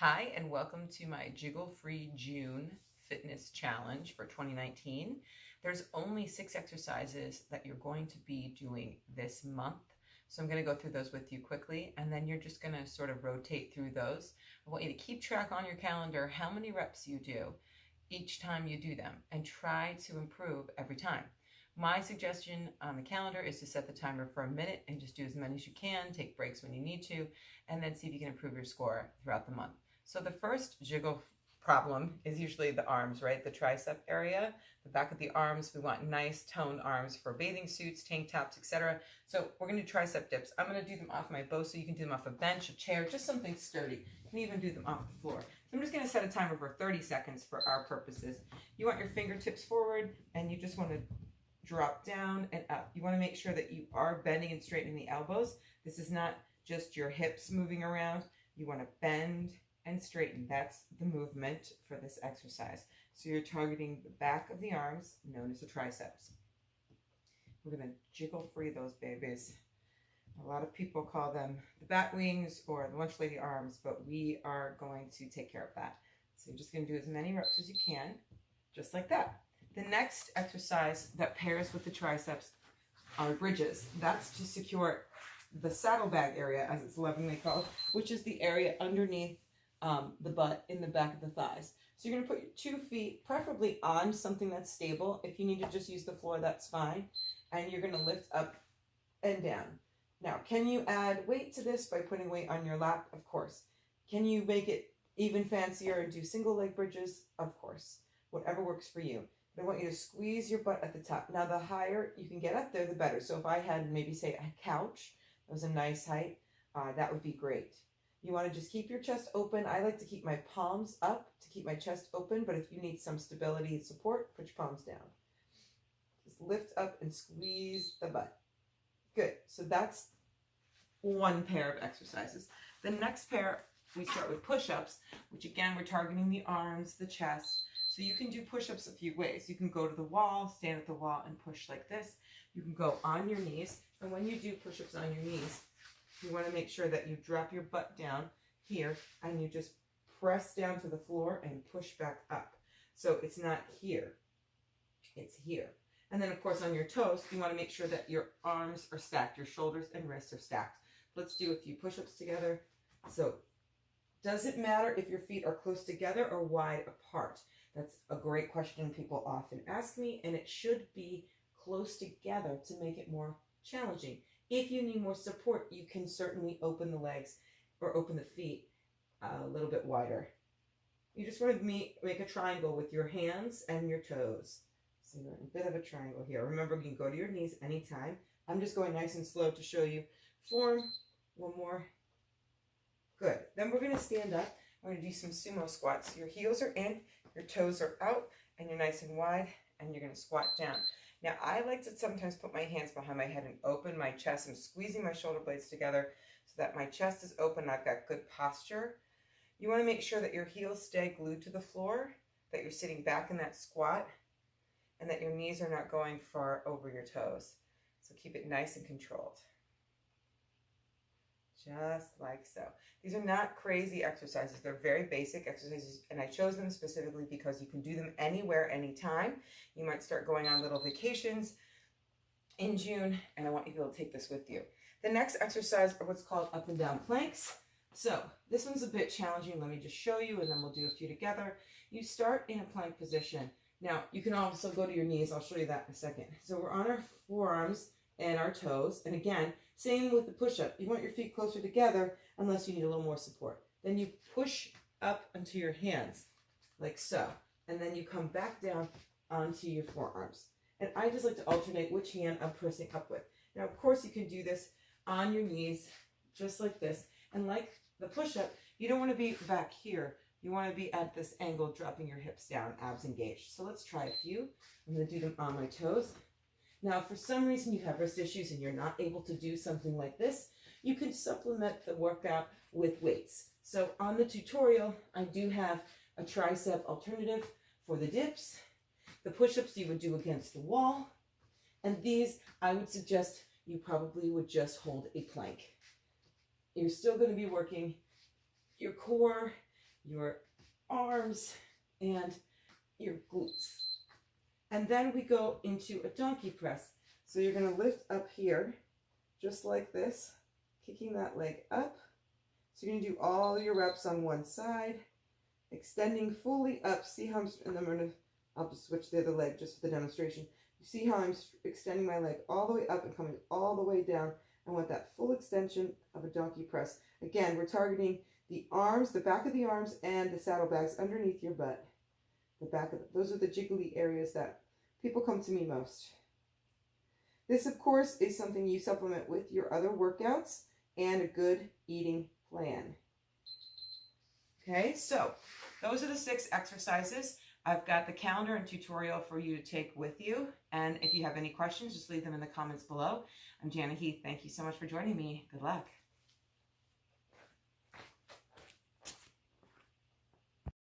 Hi, and welcome to my Jiggle Free June Fitness Challenge for 2019. There's only 6 exercises that you're going to be doing this month. So I'm going to go through those with you quickly, and then you're just going to sort of rotate through those. I want you to keep track on your calendar how many reps you do each time you do them, and try to improve every time. My suggestion on the calendar is to set the timer for a minute and just do as many as you can, take breaks when you need to, and then see if you can improve your score throughout the month. So the first jiggle problem is usually the arms, right? The tricep area, the back of the arms. We want nice toned arms for bathing suits, tank tops, etc. So we're going to do tricep dips. I'm going to do them off my bow, so you can do them off a bench, a chair, just something sturdy. You can even do them off the floor. So I'm just going to set a timer for 30 seconds for our purposes. You want your fingertips forward, and you just want to drop down and up. You want to make sure that you are bending and straightening the elbows. This is not just your hips moving around. You want to bend and straighten. That's the movement for this exercise. So you're targeting the back of the arms, known as the triceps. We're going to jiggle free those babies. A lot of people call them the bat wings or the lunch lady arms, but we are going to take care of that. So you're just going to do as many reps as you can, just like that. The next exercise that pairs with the triceps are bridges. That's to secure the saddlebag area, as it's lovingly called, which is the area underneath the butt in the back of the thighs. So you're going to put your 2 feet preferably on something that's stable. If you need to just use the floor, that's fine. And you're going to lift up and down. Now, can you add weight to this by putting weight on your lap? Of course. Can you make it even fancier and do single leg bridges? Of course. Whatever works for you. But I want you to squeeze your butt at the top. Now, the higher you can get up there, the better. So if I had maybe, say, a couch, that was a nice height, that would be great. You want to just keep your chest open. I like to keep my palms up to keep my chest open, but if you need some stability and support, put your palms down. Just lift up and squeeze the butt. Good. So that's one pair of exercises. The next pair, we start with push-ups, which again, we're targeting the arms, the chest. So you can do push-ups a few ways. You can go to the wall, stand at the wall, and push like this. You can go on your knees. And when you do push-ups on your knees, you want to make sure that you drop your butt down here and you just press down to the floor and push back up. So it's not here, it's here. And then of course on your toes, you want to make sure that your arms are stacked, your shoulders and wrists are stacked. Let's do a few push-ups together. So does it matter if your feet are close together or wide apart? That's a great question people often ask me, and it should be close together to make it more challenging. If you need more support, you can certainly open the legs or open the feet a little bit wider. You just want to make a triangle with your hands and your toes. So you're in a bit of a triangle here. Remember, you can go to your knees anytime. I'm just going nice and slow to show you form. One more. Good. Then we're going to stand up. We're going to do some sumo squats. So your heels are in, your toes are out, and you're nice and wide, and you're going to squat down. Now, I like to sometimes put my hands behind my head and open my chest. I'm squeezing my shoulder blades together so that my chest is open. I've got good posture. You want to make sure that your heels stay glued to the floor, that you're sitting back in that squat, and that your knees are not going far over your toes. So keep it nice and controlled. Just like so. These are not crazy exercises. They're very basic exercises, and I chose them specifically because you can do them anywhere, anytime. You might start going on little vacations in June, and I want you to be able to take this with you. The next exercise are what's called up and down planks. So this one's a bit challenging. Let me just show you, and then we'll do a few together. You start in a plank position. Now, you can also go to your knees. I'll show you that in a second. So we're on our forearms and our toes, and again, same with the push-up. You want your feet closer together unless you need a little more support. Then you push up onto your hands, like so. And then you come back down onto your forearms. And I just like to alternate which hand I'm pressing up with. Now, of course, you can do this on your knees, just like this. And like the push-up, you don't want to be back here. You want to be at this angle, dropping your hips down, abs engaged. So let's try a few. I'm going to do them on my toes. Now, if for some reason you have wrist issues and you're not able to do something like this, you can supplement the workout with weights. So on the tutorial, I do have a tricep alternative for the dips. The push-ups you would do against the wall. And these, I would suggest you probably would just hold a plank. You're still going to be working your core your arms and your glutes. And then we go into a donkey press. So you're going to lift up here, just like this, kicking that leg up. So you're going to do all your reps on one side, extending fully up. See how I'll just switch the other leg just for the demonstration. You see how I'm extending my leg all the way up and coming all the way down. I want that full extension of a donkey press. Again, we're targeting the arms, the back of the arms, and the saddlebags underneath your butt. Those are the jiggly areas that people come to me most. This, of course, is something you supplement with your other workouts and a good eating plan. Okay, so those are the 6 exercises. I've got the calendar and tutorial for you to take with you. And if you have any questions, just leave them in the comments below. I'm Jana Heath. Thank you so much for joining me. Good luck.